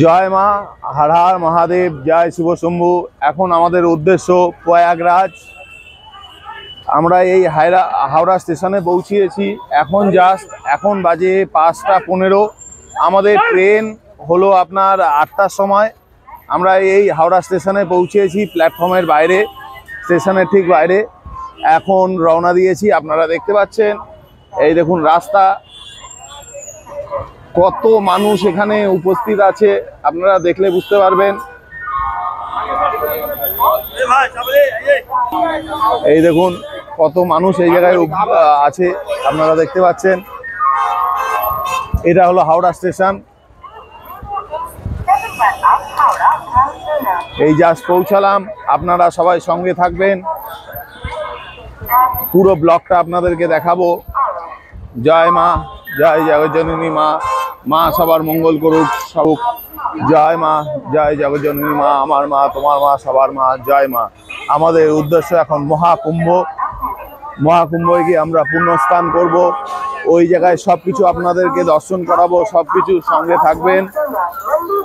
জয় মা, হর হর মহাদেব, জয় শিব শম্ভু। এখন আমাদের উদ্দেশ্য প্রয়াগরাজ। আমরা এই হাওড়া স্টেশনে পৌঁছিয়েছি। এখন বাজে 5টা 15। আমাদের ট্রেন হলো আপনার 8টার সময়। আমরা এই হাওড়া স্টেশনে পৌঁছেছি, প্ল্যাটফর্মের বাইরে, স্টেশনের ঠিক বাইরে। এখন রওনা দিয়েছি। আপনারা দেখতে পাচ্ছেন, এই দেখুন রাস্তা, কত মানুষ এখানে উপস্থিত আছে আপনারা দেখলে বুঝতে পারবেন। এই দেখুন কত মানুষ এই জায়গায় আছে, আপনারা দেখতে পাচ্ছেন। এটা হলো হাওড়া স্টেশন। এই জাস্ট পৌঁছালাম। আপনারা সবাই সঙ্গে থাকবেন, পুরো ব্লগটা আপনাদেরকে দেখাবো। জয় মা, জয় জগজ্জননী মা, মা সবার মঙ্গল করুক। জয় মা, জয় জগজ্জননী মা, আমার মা, তোমার মা, সবার মা, জয় মা। আমাদের উদ্দেশ্য এখন মহাকুম্ভে গিয়ে আমরা পুণ্যস্থান করব। ওই জায়গায় সবকিছু আপনাদেরকে দর্শন করাবো, সবকিছু সঙ্গে থাকবেন।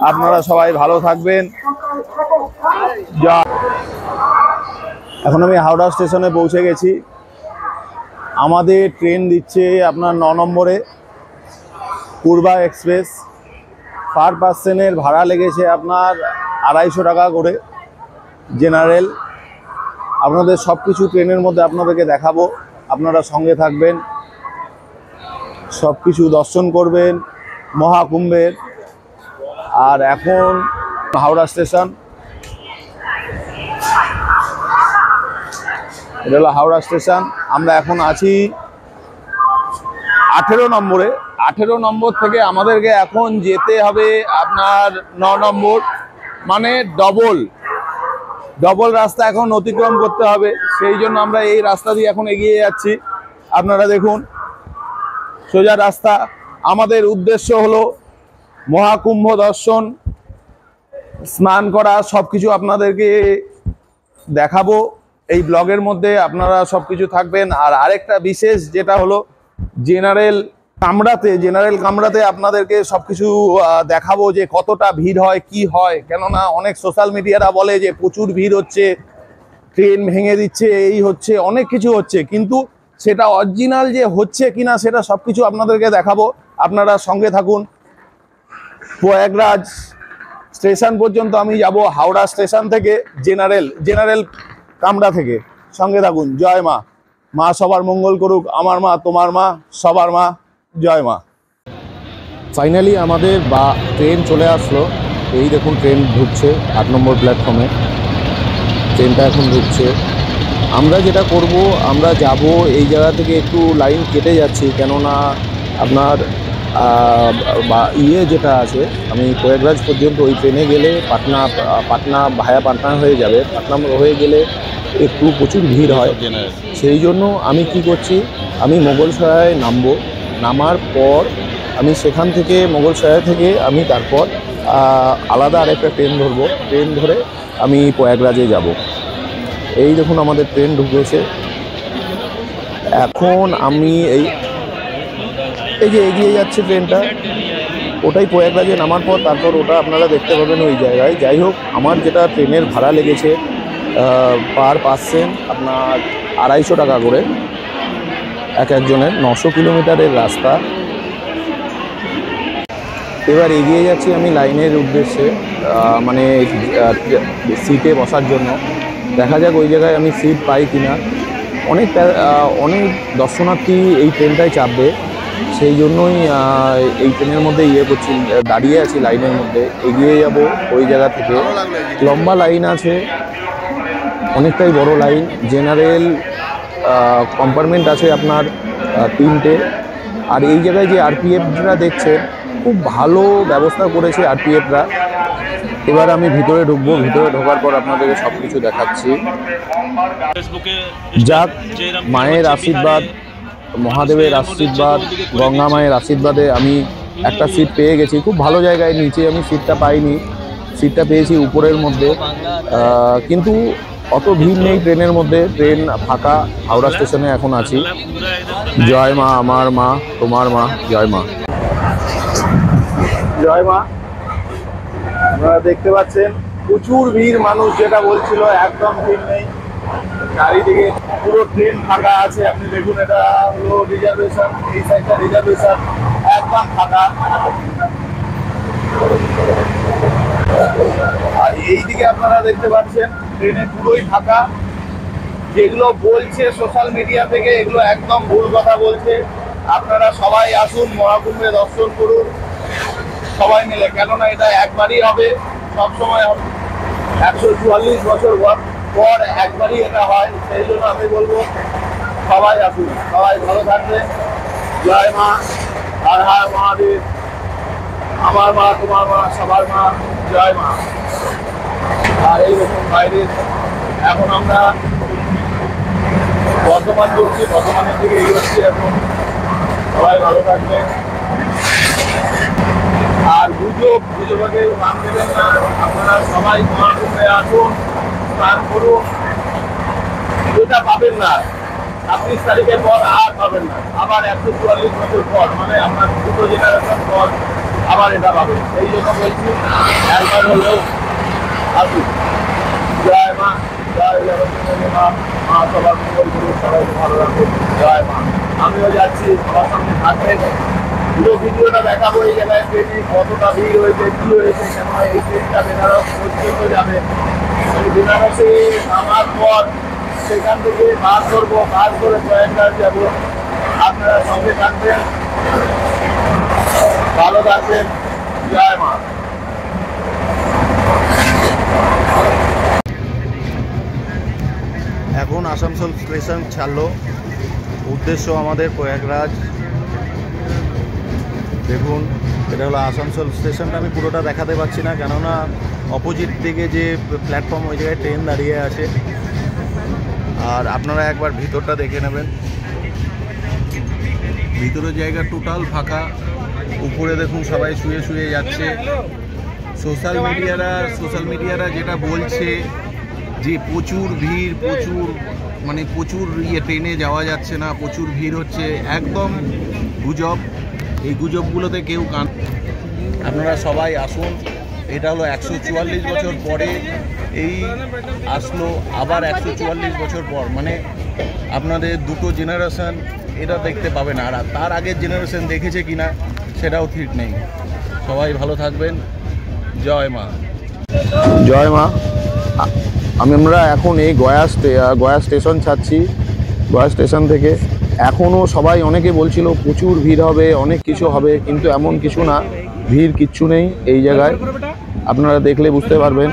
আপনারা সবাই ভালো থাকবেন। এখন আমি হাওড়া স্টেশনে পৌঁছে গেছি। আমাদের ট্রেন দিচ্ছে আপনার 9 নম্বরে, পূর্বা এক্সপ্রেস। পার পার্সনের ভাড়া লেগেছে আপনার 250 টাকা করে, জেনারেল। আপনাদের সব কিছু ট্রেনের মধ্যে আপনাদেরকে দেখাবো, আপনারা সঙ্গে থাকবেন, সব কিছু দর্শন করবেন মহাকুম্ভের। আর এখন হাওড়া স্টেশন, এটা হলো হাওড়া স্টেশন। আমরা এখন আছি 18 নম্বরে। 18 নম্বর থেকে আমাদেরকে এখন যেতে হবে আপনার 9 নম্বর, মানে ডবল রাস্তা এখন অতিক্রম করতে হবে। সেই জন্য আমরা এই রাস্তা দিয়ে এখন এগিয়ে যাচ্ছি। আপনারা দেখুন, সোজা রাস্তা। আমাদের উদ্দেশ্য হলো মহাকুম্ভ দর্শন, স্নান করা, সবকিছু আপনাদেরকে দেখাবো এই ব্লগের মধ্যে। আপনারা সবকিছু থাকবেন। আর আরেকটা বিশেষ যেটা হলো জেনারেল কামরাতে আপনাদেরকে সবকিছু দেখাবো যে কতটা ভিড় হয়, কি হয়। কেননা অনেক সোশ্যাল মিডিয়ারা বলে যে প্রচুর ভিড় হচ্ছে, ট্রেন ভেঙে দিচ্ছে, এই হচ্ছে, অনেক কিছু হচ্ছে, কিন্তু সেটা অরিজিনাল যে হচ্ছে কিনা সেটা সবকিছু আপনাদেরকে দেখাবো। আপনারা সঙ্গে থাকুন। প্রয়াগরাজ স্টেশন পর্যন্ত আমি যাব হাওড়া স্টেশন থেকে জেনারেল কামরা থেকে। সঙ্গে থাকুন। জয় মা, মা সবার মঙ্গল করুক, আমার মা, তোমার মা, সবার মা, জয় মা। ফাইনালি আমাদের ট্রেন চলে আসলো। এই দেখুন ট্রেন ঢুকছে 8 নম্বর প্ল্যাটফর্মে। ট্রেনটা এখন ঢুকছে। আমরা যেটা করব, আমরা যাব এই জায়গা থেকে একটু লাইন কেটে যাচ্ছি, কেননা আপনার যেটা আছে, আমি প্রয়াগরাজ পর্যন্ত ওই ট্রেনে গেলে পাটনা ভায়া পাটনা হয়ে যাবে। পাটনা হয়ে গেলে একটু প্রচুর ভিড় হয়। সেই জন্য আমি কি করছি, আমি মোগলসরায় নামবো। নামার পর আমি সেখান থেকে মোগলসরাই থেকে আমি তারপর আলাদা আরেকটা ট্রেন ধরবো। ট্রেন ধরে আমি প্রয়াগরাজে যাব। এই দেখুন আমাদের ট্রেন ঢুকেছে। এখন আমি এই যে এগিয়ে যাচ্ছে ট্রেনটা, ওটাই প্রয়াগরাজে নামার পর তারপর ওটা আপনারা দেখতে পাবেন ওই জায়গায়। যাই হোক, আমার যেটা ট্রেনের ভাড়া লেগেছে পার পার্সন আপনার 250 টাকা করে একজনের। 900 কিলোমিটারের রাস্তা। এবার এগিয়ে যাচ্ছি আমি লাইনের উদ্দেশ্যে, মানে সিটে বসার জন্য। দেখা যাক ওই জায়গায় আমি সিট পাই কিনা। অনেক দর্শনার্থী এই ট্রেনটায় চাপবে, সেই জন্যই এই ট্রেনের মধ্যে দাঁড়িয়ে আছি লাইনের মধ্যে। এগিয়ে যাব ওই জায়গা থেকে। লম্বা লাইন আছে, অনেকটাই বড় লাইন। জেনারেল কম্পার্টমেন্ট আছে আপনার 3টে। আর এই জায়গায় যে আরপিএফরা দেখছেন, খুব ভালো ব্যবস্থা করেছে আরপিএফরা। এবার আমি ভিতরে ঢুকবো। ভিতরে ঢোকার পর আপনাদেরকে সব কিছু দেখাচ্ছি। যাক, মায়ের আশীর্বাদ, মহাদেবের আশীর্বাদ, গঙ্গা মায়ের আশীর্বাদে আমি একটা সিট পেয়ে গেছি। খুব ভালো জায়গায়। নিচে আমি সিটটা পাইনি, সিটটা পেয়েছি উপরের মধ্যে। কিন্তু অত ভিড় নেই ট্রেনের মধ্যে, ট্রেন ফাঁকা। হাওড়া স্টেশনে এখন আছি। জয় মা, আমার মা, তোমার মা, জয় মা। জয় মা। আপনারা দেখতে পাচ্ছেন প্রচুর ভিড়, মানুষ যেটা বলছিল একদম ভিড় নেই, চারিদিকে পুরো ট্রেন ফাঁকা আছে। আপনি দেখুন, এটা হলো রিজার্ভেশন, এই সাইডটা রিজার্ভেশন, একদম ফাঁকা। আর এইদিকে আপনারা দেখতে পাচ্ছেন ট্রেনে পুরোই ফাঁকা। যেগুলো বলছে সোশ্যাল মিডিয়া থেকে, এগুলো একদম ভুল কথা বলছে। আপনারা সবাই আসুন, মহাকুম্ভে দর্শন করুন সবাই মিলে, কেননা এটা একবারই হবে, সবসময় হবে। 144 বছর পর একবারই এটা হয়, সেই জন্য আমি বলবো সবাই আসুন, সবাই ভালো থাকবেন। জয় মা, হর হর মহাদেব। আমার মা, তোমার মা, সবার মা, জয় মা। আর এই রকম বাইরে এখন আমরা বর্ধমান করছি, বর্ধমানের দিকে এগোচ্ছি এখন। সবাই ভালো থাকবেন। আর গুজবাকে নাম দেবেন না, আপনারা সবাই মহাকুম্ভে আসুন, স্নান করুন। এটা পাবেন না 26 তারিখের পর, আর পাবেন না। আবার 144 বছর পর, মানে আপনার দুটো জেনারেশন পর আবার এটা পাবেন। এই জন্য বলছি একবার হলেও আসুন। জয় মা, জয় জগন্নাথ মা, মা সবার মঙ্গল করুন, সবাই ভালো রাখুন। জয় মা। আমিও যাচ্ছি, আমার সঙ্গে থাকবেন। পুরো ভিডিওটা দেখাবো এই জায়গায় ট্রেনে কতটা ভিড় হয়েছে, কি হয়েছে, কেন এই ট্রেনটা বেনারস পর্যন্ত যাবে। বেনারসে নামার পর সেখান থেকে বাস করবো, বাস করে প্রয়াগরাজ যাবো। আপনারা সঙ্গে থাকবেন, ভালো থাকবেন। জয় মা। এখন আসানসোল স্টেশন ছাড়লো, উদ্দেশ্য আমাদের প্রয়াগরাজ। দেখুন, এটা হলো আসানসোল স্টেশনটা। আমি পুরোটা দেখাতে পারছি না, কেননা অপোজিট দিকে যে প্ল্যাটফর্ম, ওই জায়গায় ট্রেন দাঁড়িয়ে আছে। আর আপনারা একবার ভিতরটা দেখে নেবেন। ভিতরের জায়গা টোটাল ফাঁকা। উপরে দেখুন সবাই শুয়ে শুয়ে যাচ্ছে। সোশ্যাল মিডিয়ারা যেটা বলছে যে প্রচুর ভিড়, প্রচুর ট্রেনে যাওয়া যাচ্ছে না, প্রচুর ভিড় হচ্ছে, একদম গুজব। এই গুজবগুলোতে কেউ কান। আপনারা সবাই আসুন। এটা হলো 144 বছর পরে এই আসলো, আবার 144 বছর পর, মানে আপনাদের দুটো জেনারেশন এটা দেখতে পাবে না। আর তার আগের জেনারেশন দেখেছে কিনা সেটাও ঠিক নেই। সবাই ভালো থাকবেন। জয় মা। জয় মা। আমরা এখন এই গয়া স্টেশন ছাড়ছি। গয়া স্টেশন থেকে এখনও সবাই অনেকে বলছিল প্রচুর ভিড় হবে, অনেক কিছু হবে, কিন্তু এমন কিছু না, ভিড় কিচ্ছু নেই এই জায়গায়। আপনারা দেখলে বুঝতে পারবেন।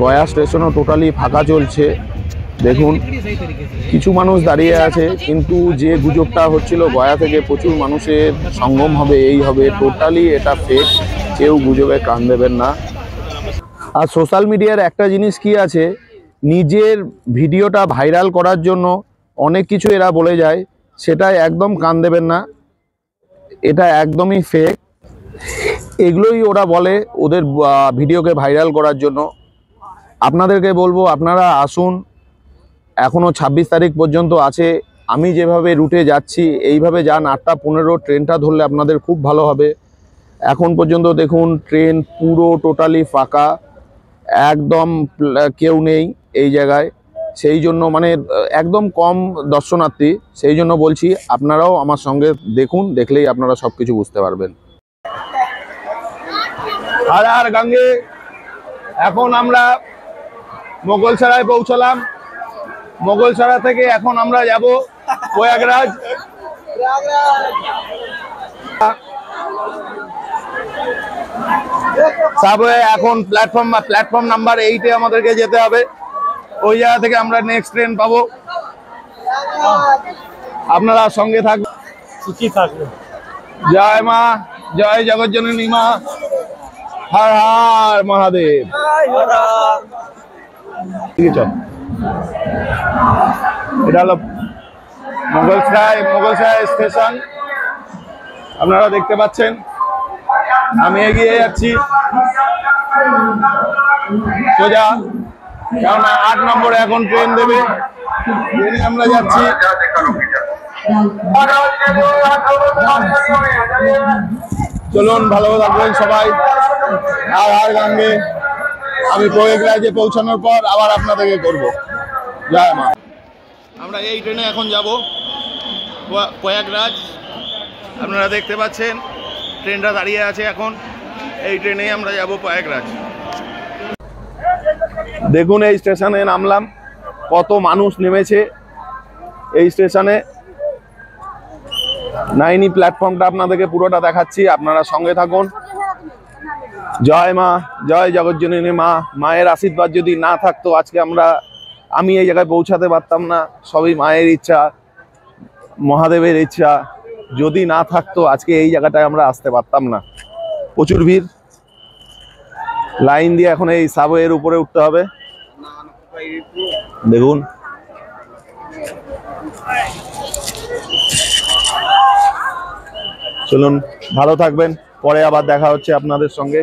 গয়া স্টেশনও টোটালি ফাঁকা চলছে। দেখুন, কিছু মানুষ দাঁড়িয়ে আছে, কিন্তু যে গুজবটা হচ্ছিল গয়া থেকে প্রচুর মানুষের সঙ্গম হবে, এই হবে, টোটালি এটা ফেক। কেউ গুজবে কান দেবেন না। আর সোশ্যাল মিডিয়ার একটা জিনিস কি আছে, নিজের ভিডিওটা ভাইরাল করার জন্য অনেক কিছু এরা বলে যায়, সেটাই একদম কান দেবেন না। এটা একদমই ফেক। এগুলোই ওরা বলে ওদের ভিডিওকে ভাইরাল করার জন্য। আপনাদেরকে বলবো, আপনারা আসুন। এখনও 26 তারিখ পর্যন্ত আছে। আমি যেভাবে রুটে যাচ্ছি এইভাবে যান। 8টা 15 ট্রেনটা ধরলে আপনাদের খুব ভালো হবে। এখন পর্যন্ত দেখুন ট্রেন পুরো টোটালি ফাঁকা, একদম কেউ নেই এই জায়গায়। সেই জন্য মানে একদম কম দর্শনার্থী। সেই জন্য বলছি আপনারাও আমার সঙ্গে দেখুন, দেখলেই আপনারা সব কিছু বুঝতে পারবেন। হর হর গঙ্গে। এখন আমরা মোগলসরায় পৌঁছলাম। মোগলসরা থেকে এখন আমরা যাব প্রয়াগরাজ। এখন প্ল্যাটফর্ম নাম্বার 8-এ আমাদেরকে যেতে হবে। ওই জায়গা থেকে আমরা নেক্সট ট্রেন পাবো। আপনারা সঙ্গে থাকবেন, জয় মা, জয় জগজ্জননী মা, হর হর মহাদেব। ঠিক আছে, এটা হলো মোগলসরাই স্টেশন। আপনারা দেখতে পাচ্ছেন আমি এগিয়ে যাচ্ছি সোজা, কারণ 8 নম্বরে এখন ট্রেন দেবে। ট্রেনে আমরা যাচ্ছি। চলুন ভালো থাকবেন সবাই। আর গাঙ্গে আমি প্রয়াগরাজে পৌঁছানোর পর আবার আপনাদেরকে করব। জয় মা। আমরা এই ট্রেনে এখন যাব প্রয়াগরাজ। আপনারা দেখতে পাচ্ছেন ট্রেনটা দাঁড়িয়ে আছে এখন। এই ট্রেনেই আমরা যাব প্রয়াগরাজ। দেখুন এই স্টেশনে নামলাম, কত মানুষ নেমেছে এই স্টেশনে। 9 প্ল্যাটফর্মটা আপনাদেরকে পুরোটা দেখাচ্ছি, আপনারা সঙ্গে থাকুন। জয় মা, জয় জগজ্জননী মা। মায়ের আশীর্বাদ যদি না থাকতো আজকে আমি এই জায়গায় পৌঁছাতে পারতাম না। সবই মায়ের ইচ্ছা, মহাদেবের ইচ্ছা। যদি না থাকতো আজকে এই জায়গাটায় আমরা আসতে পারতাম না। প্রচুর ভিড়, লাইন দিয়ে এখন এই সাবওয়ের উপরে উঠতে হবে। দেখুন চলুন ভালো থাকবেন, পরে আবার দেখা হচ্ছে আপনাদের সঙ্গে।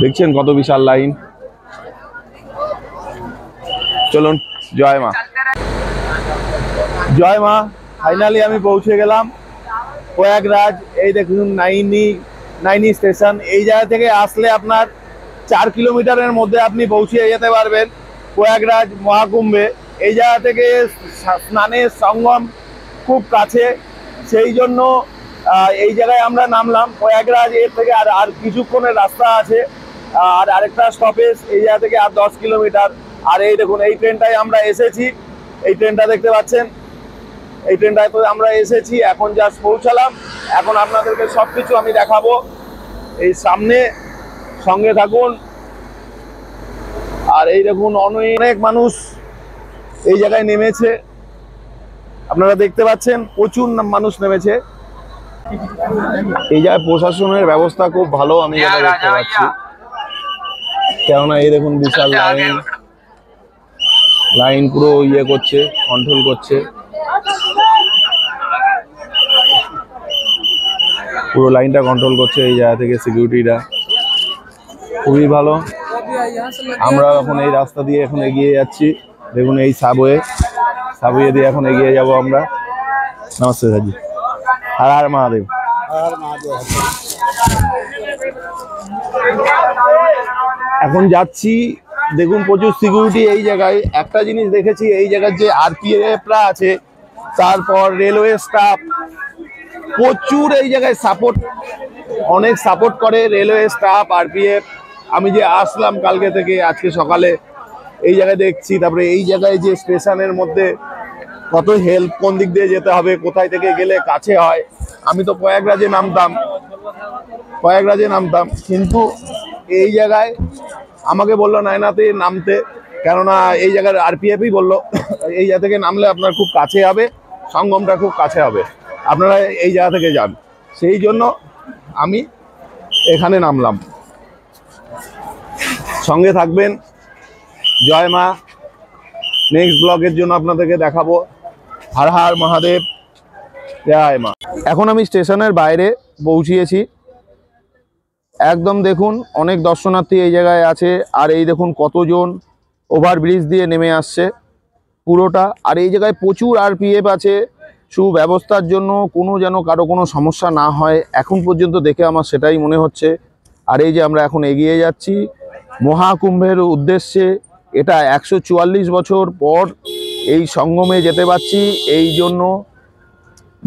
দেখছেন কত বিশাল লাইন। চলুন, জয় মা। জয় মা। ফাইনালি আমি পৌঁছে গেলাম প্রয়াগরাজ। এই দেখুন নাইনি স্টেশন। এই জায়গা থেকে আসলে আপনার 4 কিলোমিটারের মধ্যে আপনি পৌঁছে যেতে পারবেন প্রয়াগরাজ মহাকুম্ভে। এই জায়গা থেকে স্নানের সঙ্গম খুব কাছে, সেই জন্য এই জায়গায় আমরা নামলাম প্রয়াগরাজ। এর থেকে আর কিছুক্ষণের রাস্তা আছে, আর আরেকটা স্টপেজ এই জায়গা থেকে আর 10 কিলোমিটার। আর এই দেখুন এই ট্রেনটায় আমরা এসেছি, এই ট্রেনটা দেখতে পাচ্ছেন, এই ট্রেনটায় তো আমরা এসেছি। এখন জাস্ট পৌঁছালাম, এখন আপনাদেরকে সবকিছু আমি দেখাবো। এই সামনে সঙ্গে থাকুন। আর এই দেখুন অনেক মানুষ এই জায়গায় নেমেছে, আপনারা দেখতে পাচ্ছেন প্রচুর মানুষ নেমেছে। এই জায়গায় প্রশাসনের ব্যবস্থা খুব ভালো আমি যেটা দেখতে পাচ্ছি, কেননা এই দেখুন বিশাল লাইন পুরো করছে, কন্ট্রোল করছে। পুরো লাইনটা কন্ট্রোল করছে এই জায়গা থেকে সিকিউরিটিরা, খুবই ভালো। আমরা এখন এই রাস্তা দিয়ে এখন এগিয়ে যাচ্ছি। দেখুন এই সাবওয়ে দিয়ে এখন এগিয়ে যাব আমরা। নমস্তে দাদি। হর হর মহাদেব। এখন যাচ্ছি, দেখুন প্রচুর সিকিউরিটি এই জায়গায়। একটা জিনিস দেখেছি, এই জায়গার যে আরপিএফরা আছে, তারপর রেলওয়ে স্টাফ প্রচুর এই জায়গায় অনেক সাপোর্ট করে রেলওয়ে স্টাফ, আরপিএফ। আমি যে আসলাম কালকে থেকে আজকে সকালে এই জায়গায় দেখছি। তারপরে এই জায়গায় যে স্টেশনের মধ্যে কত হেল্প, কোন দিক দিয়ে যেতে হবে, কোথায় থেকে গেলে কাছে হয়। আমি তো প্রয়াগরাজে নামতাম, কিন্তু এই জায়গায় আমাকে বললো নায়নাতে নামতে, কেননা এই জায়গার আরপিএফই বললো এই জায়গা থেকে নামলে আপনার খুব কাছে হবে, সঙ্গমটা খুব কাছে হবে, আপনারা এই জায়গা থেকে যান। সেই জন্য আমি এখানে নামলাম। সঙ্গে থাকবেন। জয় মা। নেক্সট ব্লগের জন্য আপনাদেরকে দেখাবো। হর হর মহাদেব, জয় মা। এখন আমি স্টেশনের বাইরে পৌঁছিয়েছি। একদম দেখুন অনেক দর্শনার্থী এই জায়গায় আছে। আর এই দেখুন কতজন ওভারব্রিজ দিয়ে নেমে আসছে পুরোটা। আর এই জায়গায় প্রচুর আরপিএফ আছে সুব্যবস্থার জন্য, যেন কারো কোনো সমস্যা না হয়। এখন পর্যন্ত দেখে আমার সেটাই মনে হচ্ছে। আর এই যে আমরা এখন এগিয়ে যাচ্ছি মহাকুম্ভের উদ্দেশ্যে। এটা 144 বছর পর এই সঙ্গমে যেতে পারছি, এই জন্য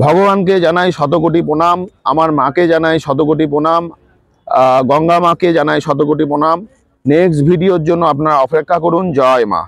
ভগবানকে জানাই শতকোটি প্রণাম, আমার মাকে জানাই শতকোটি প্রণাম, গঙ্গা মাকে জানাই শতকোটি প্রণাম। নেক্সট ভিডিওর জন্য আপনারা অপেক্ষা করুন। জয় মা।